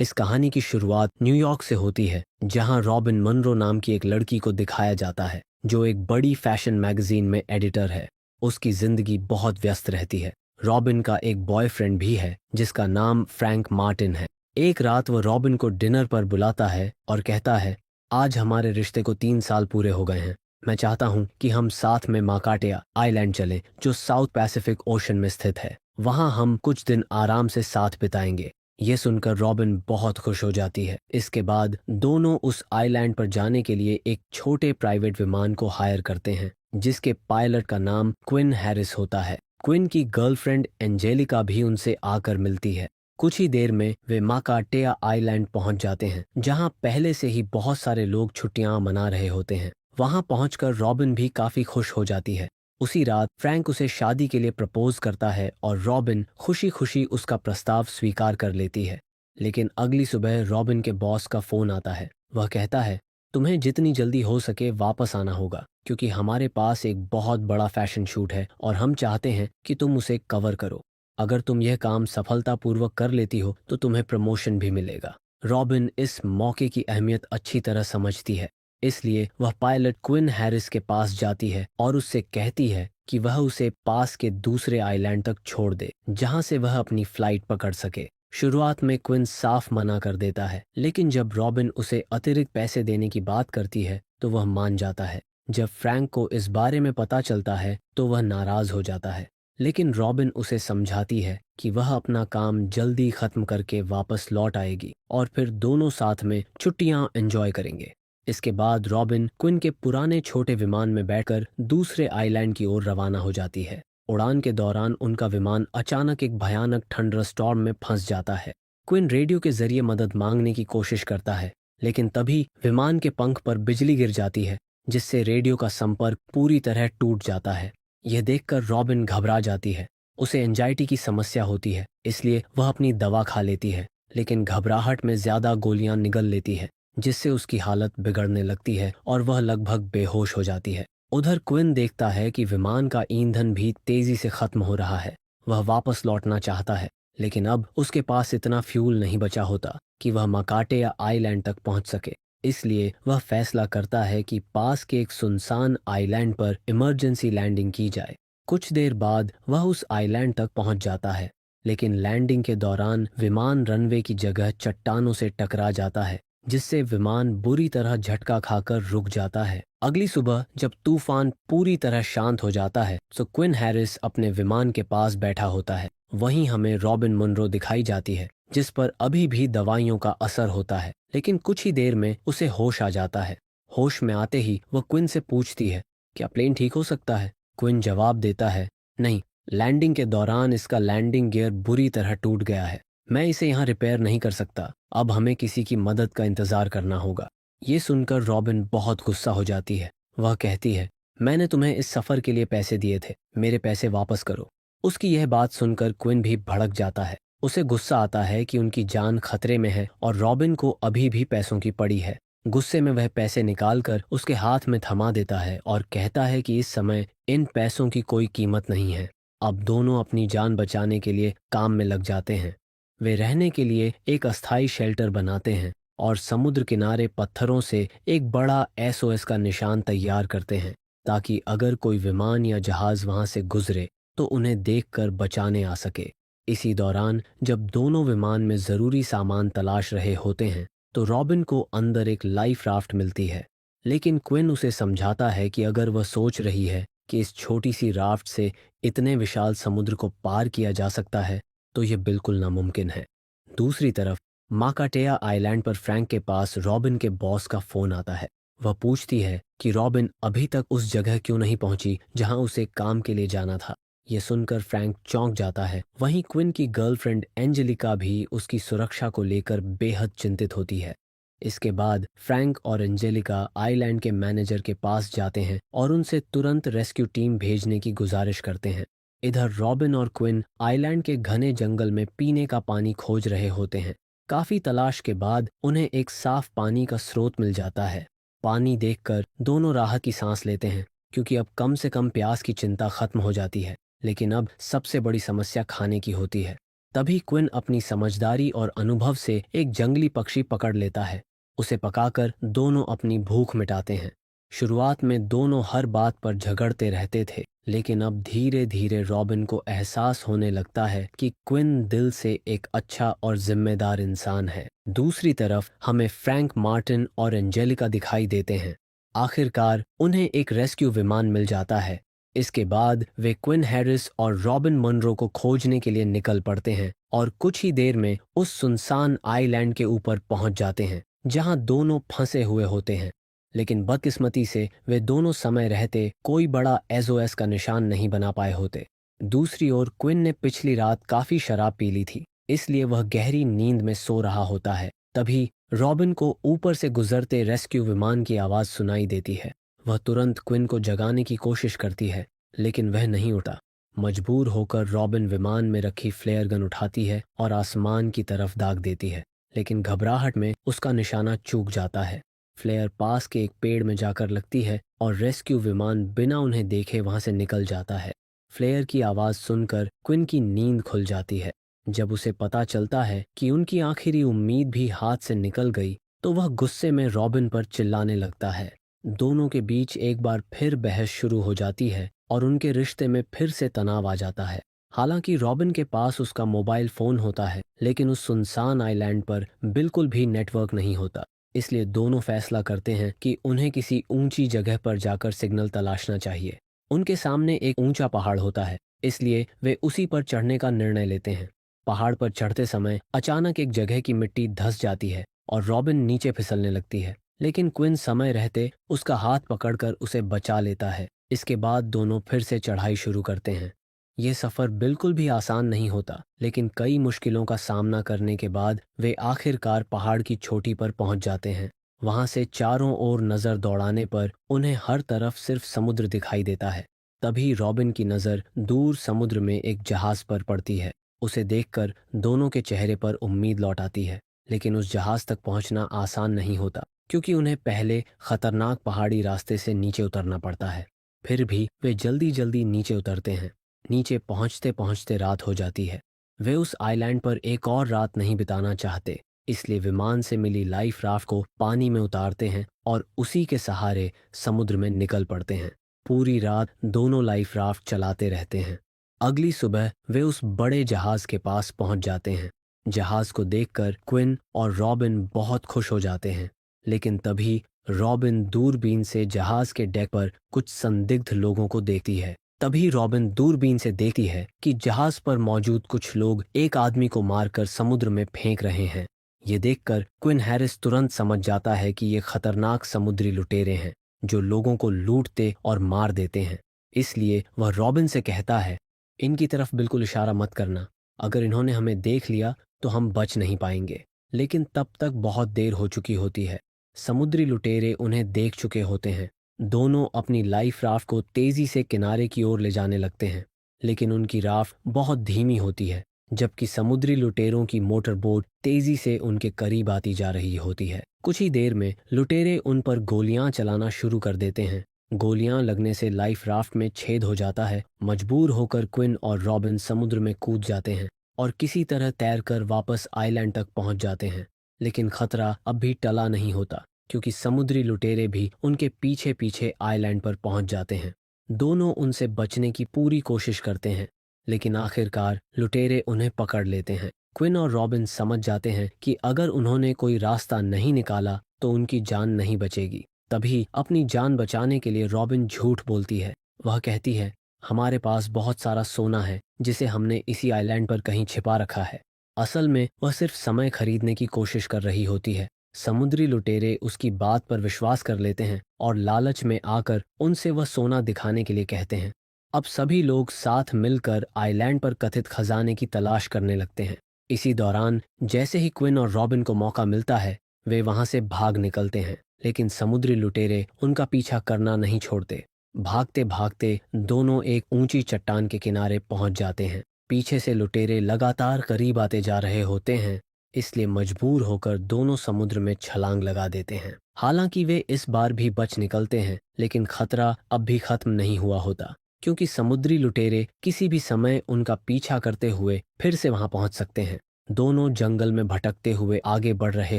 इस कहानी की शुरुआत न्यूयॉर्क से होती है, जहां रॉबिन मनरो नाम की एक लड़की को दिखाया जाता है जो एक बड़ी फैशन मैगजीन में एडिटर है। उसकी जिंदगी बहुत व्यस्त रहती है। रॉबिन का एक बॉयफ्रेंड भी है जिसका नाम फ्रैंक मार्टिन है। एक रात वो रॉबिन को डिनर पर बुलाता है और कहता है, आज हमारे रिश्ते को 3 साल पूरे हो गए हैं। मैं चाहता हूँ कि हम साथ में माकाटिया आइलैंड चलें, जो साउथ पैसिफिक ओशन में स्थित है। वहाँ हम कुछ दिन आराम से साथ बिताएंगे। ये सुनकर रॉबिन बहुत खुश हो जाती है। इसके बाद दोनों उस आइलैंड पर जाने के लिए एक छोटे प्राइवेट विमान को हायर करते हैं, जिसके पायलट का नाम क्विन हैरिस होता है। क्विन की गर्लफ्रेंड एंजेलिका भी उनसे आकर मिलती है। कुछ ही देर में वे माकाटेया आइलैंड पहुंच जाते हैं, जहां पहले से ही बहुत सारे लोग छुट्टियां मना रहे होते हैं। वहां पहुंचकर रॉबिन भी काफी खुश हो जाती है। उसी रात फ्रैंक उसे शादी के लिए प्रपोज करता है और रॉबिन खुशी खुशी उसका प्रस्ताव स्वीकार कर लेती है। लेकिन अगली सुबह रॉबिन के बॉस का फोन आता है। वह कहता है, तुम्हें जितनी जल्दी हो सके वापस आना होगा, क्योंकि हमारे पास एक बहुत बड़ा फैशन शूट है और हम चाहते हैं कि तुम उसे कवर करो। अगर तुम यह काम सफलतापूर्वक कर लेती हो तो तुम्हें प्रमोशन भी मिलेगा। रॉबिन इस मौके की अहमियत अच्छी तरह समझती है, इसलिए वह पायलट क्विन हैरिस के पास जाती है और उससे कहती है कि वह उसे पास के दूसरे आइलैंड तक छोड़ दे, जहां से वह अपनी फ्लाइट पकड़ सके। शुरुआत में क्विन साफ मना कर देता है, लेकिन जब रॉबिन उसे अतिरिक्त पैसे देने की बात करती है तो वह मान जाता है। जब फ्रैंक को इस बारे में पता चलता है तो वह नाराज हो जाता है, लेकिन रॉबिन उसे समझाती है कि वह अपना काम जल्दी खत्म करके वापस लौट आएगी और फिर दोनों साथ में छुट्टियां एंजॉय करेंगे। इसके बाद रॉबिन क्विन के पुराने छोटे विमान में बैठकर दूसरे आइलैंड की ओर रवाना हो जाती है। उड़ान के दौरान उनका विमान अचानक एक भयानक थंडरस्टॉर्म में फंस जाता है। क्विन रेडियो के जरिए मदद मांगने की कोशिश करता है, लेकिन तभी विमान के पंख पर बिजली गिर जाती है, जिससे रेडियो का संपर्क पूरी तरह टूट जाता है। यह देखकर रॉबिन घबरा जाती है। उसे एंजाइटी की समस्या होती है, इसलिए वह अपनी दवा खा लेती है, लेकिन घबराहट में ज्यादा गोलियां निगल लेती है, जिससे उसकी हालत बिगड़ने लगती है और वह लगभग बेहोश हो जाती है। उधर क्विन देखता है कि विमान का ईंधन भी तेजी से खत्म हो रहा है। वह वापस लौटना चाहता है, लेकिन अब उसके पास इतना फ्यूल नहीं बचा होता कि वह मकाटे या आइलैंड तक पहुंच सके। इसलिए वह फैसला करता है कि पास के एक सुनसान आइलैंड पर इमरजेंसी लैंडिंग की जाए। कुछ देर बाद वह उस आइलैंड तक पहुंच जाता है, लेकिन लैंडिंग के दौरान विमान रनवे की जगह चट्टानों से टकरा जाता है, जिससे विमान बुरी तरह झटका खाकर रुक जाता है। अगली सुबह जब तूफान पूरी तरह शांत हो जाता है तो क्विन हैरिस अपने विमान के पास बैठा होता है। वहीं हमें रॉबिन मुनरो दिखाई जाती है, जिस पर अभी भी दवाइयों का असर होता है, लेकिन कुछ ही देर में उसे होश आ जाता है। होश में आते ही वह क्विन से पूछती है, क्या प्लेन ठीक हो सकता है? क्विन जवाब देता है, नहीं, लैंडिंग के दौरान इसका लैंडिंग गियर बुरी तरह टूट गया है। मैं इसे यहाँ रिपेयर नहीं कर सकता। अब हमें किसी की मदद का इंतजार करना होगा। ये सुनकर रॉबिन बहुत गुस्सा हो जाती है। वह कहती है, मैंने तुम्हें इस सफर के लिए पैसे दिए थे, मेरे पैसे वापस करो। उसकी यह बात सुनकर क्विन भी भड़क जाता है। उसे गुस्सा आता है कि उनकी जान खतरे में है और रॉबिन को अभी भी पैसों की पड़ी है। गुस्से में वह पैसे निकालकर उसके हाथ में थमा देता है और कहता है कि इस समय इन पैसों की कोई कीमत नहीं है। अब दोनों अपनी जान बचाने के लिए काम में लग जाते हैं। वे रहने के लिए एक अस्थायी शेल्टर बनाते हैं और समुद्र किनारे पत्थरों से एक बड़ा एसओएस का निशान तैयार करते हैं, ताकि अगर कोई विमान या जहाज वहां से गुजरे तो उन्हें देखकर बचाने आ सके। इसी दौरान जब दोनों विमान में जरूरी सामान तलाश रहे होते हैं तो रॉबिन को अंदर एक लाइफ राफ्ट मिलती है, लेकिन क्विन उसे समझाता है कि अगर वह सोच रही है कि इस छोटी सी राफ्ट से इतने विशाल समुद्र को पार किया जा सकता है तो यह बिल्कुल नामुमकिन है। दूसरी तरफ माकाटेया आइलैंड पर फ्रैंक के पास रॉबिन के बॉस का फोन आता है। वह पूछती है कि रॉबिन अभी तक उस जगह क्यों नहीं पहुंची जहां उसे काम के लिए जाना था। यह सुनकर फ्रैंक चौंक जाता है। वहीं क्विन की गर्लफ्रेंड एंजेलिका भी उसकी सुरक्षा को लेकर बेहद चिंतित होती है। इसके बाद फ्रैंक और एंजेलिका आइलैंड के मैनेजर के पास जाते हैं और उनसे तुरंत रेस्क्यू टीम भेजने की गुजारिश करते हैं। इधर रॉबिन और क्विन आइलैंड के घने जंगल में पीने का पानी खोज रहे होते हैं। काफी तलाश के बाद उन्हें एक साफ पानी का स्रोत मिल जाता है। पानी देखकर दोनों राहत की सांस लेते हैं, क्योंकि अब कम से कम प्यास की चिंता खत्म हो जाती है। लेकिन अब सबसे बड़ी समस्या खाने की होती है। तभी क्विन अपनी समझदारी और अनुभव से एक जंगली पक्षी पकड़ लेता है। उसे पकाकर दोनों अपनी भूख मिटाते हैं। शुरुआत में दोनों हर बात पर झगड़ते रहते थे, लेकिन अब धीरे धीरे रॉबिन को एहसास होने लगता है कि क्विन दिल से एक अच्छा और जिम्मेदार इंसान है। दूसरी तरफ हमें फ्रैंक मार्टिन और एंजेलिका दिखाई देते हैं। आखिरकार उन्हें एक रेस्क्यू विमान मिल जाता है। इसके बाद वे क्विन हैरिस और रॉबिन मनरो को खोजने के लिए निकल पड़ते हैं और कुछ ही देर में उस सुनसान आइलैंड के ऊपर पहुंच जाते हैं जहां दोनों फंसे हुए होते हैं। लेकिन बदकिस्मती से वे दोनों समय रहते कोई बड़ा एसओएस का निशान नहीं बना पाए होते। दूसरी ओर क्विन ने पिछली रात काफी शराब पी ली थी, इसलिए वह गहरी नींद में सो रहा होता है। तभी रॉबिन को ऊपर से गुजरते रेस्क्यू विमान की आवाज सुनाई देती है। वह तुरंत क्विन को जगाने की कोशिश करती है, लेकिन वह नहीं उठा। मजबूर होकर रॉबिन विमान में रखी फ्लेयर गन उठाती है और आसमान की तरफ दाग देती है, लेकिन घबराहट में उसका निशाना चूक जाता है। फ्लेयर पास के एक पेड़ में जाकर लगती है और रेस्क्यू विमान बिना उन्हें देखे वहां से निकल जाता है। फ्लेयर की आवाज सुनकर क्विन की नींद खुल जाती है। जब उसे पता चलता है कि उनकी आखिरी उम्मीद भी हाथ से निकल गई, तो वह गुस्से में रॉबिन पर चिल्लाने लगता है। दोनों के बीच एक बार फिर बहस शुरू हो जाती है और उनके रिश्ते में फिर से तनाव आ जाता है। हालांकि रॉबिन के पास उसका मोबाइल फोन होता है, लेकिन उस सुनसान आइलैंड पर बिल्कुल भी नेटवर्क नहीं होता। इसलिए दोनों फैसला करते हैं कि उन्हें किसी ऊंची जगह पर जाकर सिग्नल तलाशना चाहिए। उनके सामने एक ऊंचा पहाड़ होता है, इसलिए वे उसी पर चढ़ने का निर्णय लेते हैं। पहाड़ पर चढ़ते समय अचानक एक जगह की मिट्टी धंस जाती है और रॉबिन नीचे फिसलने लगती है, लेकिन क्विन समय रहते उसका हाथ पकड़कर उसे बचा लेता है। इसके बाद दोनों फिर से चढ़ाई शुरू करते हैं। ये सफ़र बिल्कुल भी आसान नहीं होता, लेकिन कई मुश्किलों का सामना करने के बाद वे आखिरकार पहाड़ की चोटी पर पहुंच जाते हैं। वहां से चारों ओर नज़र दौड़ाने पर उन्हें हर तरफ सिर्फ समुद्र दिखाई देता है। तभी रॉबिन की नज़र दूर समुद्र में एक जहाज पर पड़ती है। उसे देखकर दोनों के चेहरे पर उम्मीद लौट आती है, लेकिन उस जहाज तक पहुंचना आसान नहीं होता, क्योंकि उन्हें पहले खतरनाक पहाड़ी रास्ते से नीचे उतरना पड़ता है। फिर भी वे जल्दी जल्दी नीचे उतरते हैं। नीचे पहुंचते पहुंचते रात हो जाती है। वे उस आइलैंड पर एक और रात नहीं बिताना चाहते, इसलिए विमान से मिली लाइफ राफ्ट को पानी में उतारते हैं और उसी के सहारे समुद्र में निकल पड़ते हैं। पूरी रात दोनों लाइफ राफ्ट चलाते रहते हैं। अगली सुबह वे उस बड़े जहाज के पास पहुंच जाते हैं। जहाज को देखकर क्विन और रॉबिन बहुत खुश हो जाते हैं, लेकिन तभी रॉबिन दूरबीन से जहाज के डेक पर कुछ संदिग्ध लोगों को देखती है। तभी रॉबिन दूरबीन से देखती है कि जहाज पर मौजूद कुछ लोग एक आदमी को मारकर समुद्र में फेंक रहे हैं। ये देखकर क्विन हैरिस तुरंत समझ जाता है कि ये खतरनाक समुद्री लुटेरे हैं जो लोगों को लूटते और मार देते हैं। इसलिए वह रॉबिन से कहता है, इनकी तरफ बिल्कुल इशारा मत करना। अगर इन्होंने हमें देख लिया तो हम बच नहीं पाएंगे। लेकिन तब तक बहुत देर हो चुकी होती है। समुद्री लुटेरे उन्हें देख चुके होते हैं। दोनों अपनी लाइफ राफ्ट को तेजी से किनारे की ओर ले जाने लगते हैं, लेकिन उनकी राफ्ट बहुत धीमी होती है, जबकि समुद्री लुटेरों की मोटर बोट तेजी से उनके करीब आती जा रही होती है। कुछ ही देर में लुटेरे उन पर गोलियां चलाना शुरू कर देते हैं। गोलियां लगने से लाइफ राफ्ट में छेद हो जाता है। मजबूर होकर क्विन और रॉबिन समुद्र में कूद जाते हैं और किसी तरह तैरकर वापस आइलैंड तक पहुंच जाते हैं। लेकिन खतरा अब भी टला नहीं होता, क्योंकि समुद्री लुटेरे भी उनके पीछे पीछे आइलैंड पर पहुंच जाते हैं। दोनों उनसे बचने की पूरी कोशिश करते हैं, लेकिन आखिरकार लुटेरे उन्हें पकड़ लेते हैं। क्विन और रॉबिन समझ जाते हैं कि अगर उन्होंने कोई रास्ता नहीं निकाला तो उनकी जान नहीं बचेगी। तभी अपनी जान बचाने के लिए रॉबिन झूठ बोलती है। वह कहती है, हमारे पास बहुत सारा सोना है जिसे हमने इसी आइलैंड पर कहीं छिपा रखा है। असल में वह सिर्फ समय खरीदने की कोशिश कर रही होती है। समुद्री लुटेरे उसकी बात पर विश्वास कर लेते हैं और लालच में आकर उनसे वह सोना दिखाने के लिए कहते हैं। अब सभी लोग साथ मिलकर आइलैंड पर कथित खजाने की तलाश करने लगते हैं। इसी दौरान जैसे ही क्विन और रॉबिन को मौका मिलता है, वे वहां से भाग निकलते हैं, लेकिन समुद्री लुटेरे उनका पीछा करना नहीं छोड़ते। भागते भागते दोनों एक ऊंची चट्टान के किनारे पहुंच जाते हैं। पीछे से लुटेरे लगातार करीब आते जा रहे होते हैं, इसलिए मजबूर होकर दोनों समुद्र में छलांग लगा देते हैं। हालांकि वे इस बार भी बच निकलते हैं, लेकिन खतरा अब भी खत्म नहीं हुआ होता। क्योंकि समुद्री लुटेरे किसी भी समय उनका पीछा करते हुए फिर से वहां पहुंच सकते हैं। दोनों जंगल में भटकते हुए आगे बढ़ रहे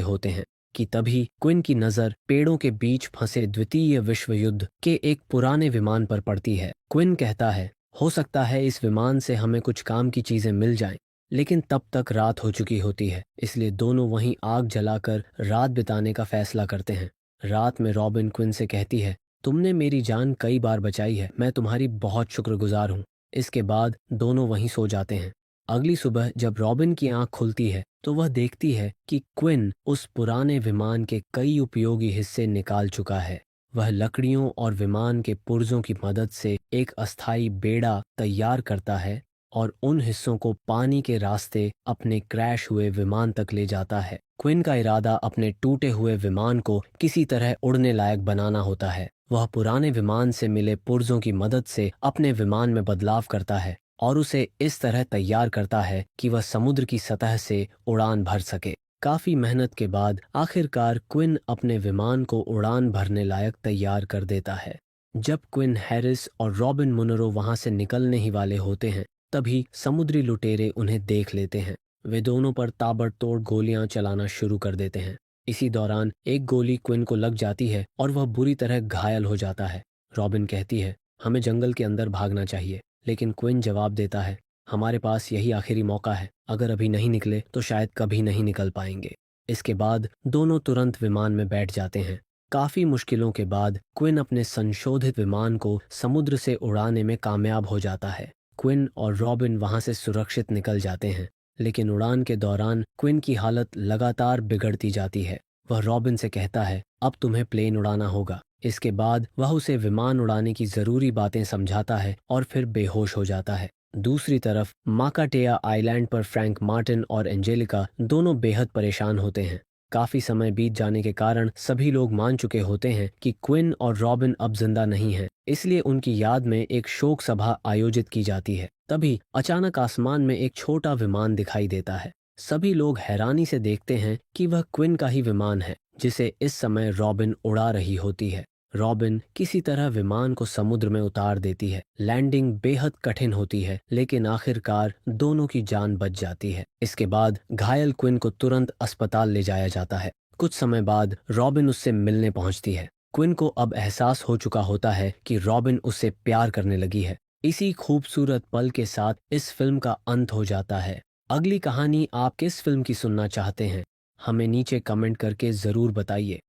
होते हैं कि तभी क्विन की नज़र पेड़ों के बीच फंसे द्वितीय विश्व युद्ध के एक पुराने विमान पर पड़ती है। क्विन कहता है, हो सकता है इस विमान से हमें कुछ काम की चीजें मिल जाएं, लेकिन तब तक रात हो चुकी होती है, इसलिए दोनों वहीं आग जलाकर रात बिताने का फैसला करते हैं। रात में रॉबिन क्विन से कहती है, तुमने मेरी जान कई बार बचाई है, मैं तुम्हारी बहुत शुक्रगुजार हूँ। इसके बाद दोनों वहीं सो जाते हैं। अगली सुबह जब रॉबिन की आंख खुलती है तो वह देखती है कि क्विन उस पुराने विमान के कई उपयोगी हिस्से निकाल चुका है। वह लकड़ियों और विमान के पुर्जों की मदद से एक अस्थायी बेड़ा तैयार करता है और उन हिस्सों को पानी के रास्ते अपने क्रैश हुए विमान तक ले जाता है। क्विन का इरादा अपने टूटे हुए विमान को किसी तरह उड़ने लायक बनाना होता है। वह पुराने विमान से मिले पुर्जों की मदद से अपने विमान में बदलाव करता है और उसे इस तरह तैयार करता है कि वह समुद्र की सतह से उड़ान भर सके। काफी मेहनत के बाद आखिरकार क्विन अपने विमान को उड़ान भरने लायक तैयार कर देता है। जब क्विन हैरिस और रॉबिन मुनरो वहां से निकलने ही वाले होते हैं, तभी समुद्री लुटेरे उन्हें देख लेते हैं। वे दोनों पर ताबड़तोड़ गोलियां चलाना शुरू कर देते हैं। इसी दौरान एक गोली क्विन को लग जाती है और वह बुरी तरह घायल हो जाता है। रॉबिन कहती है, हमें जंगल के अंदर भागना चाहिए, लेकिन क्विन जवाब देता है, हमारे पास यही आखिरी मौका है, अगर अभी नहीं निकले तो शायद कभी नहीं निकल पाएंगे। इसके बाद दोनों तुरंत विमान में बैठ जाते हैं। काफी मुश्किलों के बाद क्विन अपने संशोधित विमान को समुद्र से उड़ाने में कामयाब हो जाता है। क्विन और रॉबिन वहां से सुरक्षित निकल जाते हैं, लेकिन उड़ान के दौरान क्विन की हालत लगातार बिगड़ती जाती है। वह रॉबिन से कहता है, अब तुम्हें प्लेन उड़ाना होगा। इसके बाद वह उसे विमान उड़ाने की जरूरी बातें समझाता है और फिर बेहोश हो जाता है। दूसरी तरफ माकाटेया आइलैंड पर फ्रैंक मार्टिन और एंजेलिका दोनों बेहद परेशान होते हैं। काफी समय बीत जाने के कारण सभी लोग मान चुके होते हैं कि क्विन और रॉबिन अब जिंदा नहीं हैं, इसलिए उनकी याद में एक शोक सभा आयोजित की जाती है। तभी अचानक आसमान में एक छोटा विमान दिखाई देता है। सभी लोग हैरानी से देखते हैं कि वह क्विन का ही विमान है, जिसे इस समय रॉबिन उड़ा रही होती है। रॉबिन किसी तरह विमान को समुद्र में उतार देती है। लैंडिंग बेहद कठिन होती है, लेकिन आखिरकार दोनों की जान बच जाती है। इसके बाद घायल क्विन को तुरंत अस्पताल ले जाया जाता है। कुछ समय बाद रॉबिन उससे मिलने पहुंचती है। क्विन को अब एहसास हो चुका होता है कि रॉबिन उससे प्यार करने लगी है। इसी खूबसूरत पल के साथ इस फिल्म का अंत हो जाता है। अगली कहानी आप किस फिल्म की सुनना चाहते हैं? हमें नीचे कमेंट करके जरूर बताइए।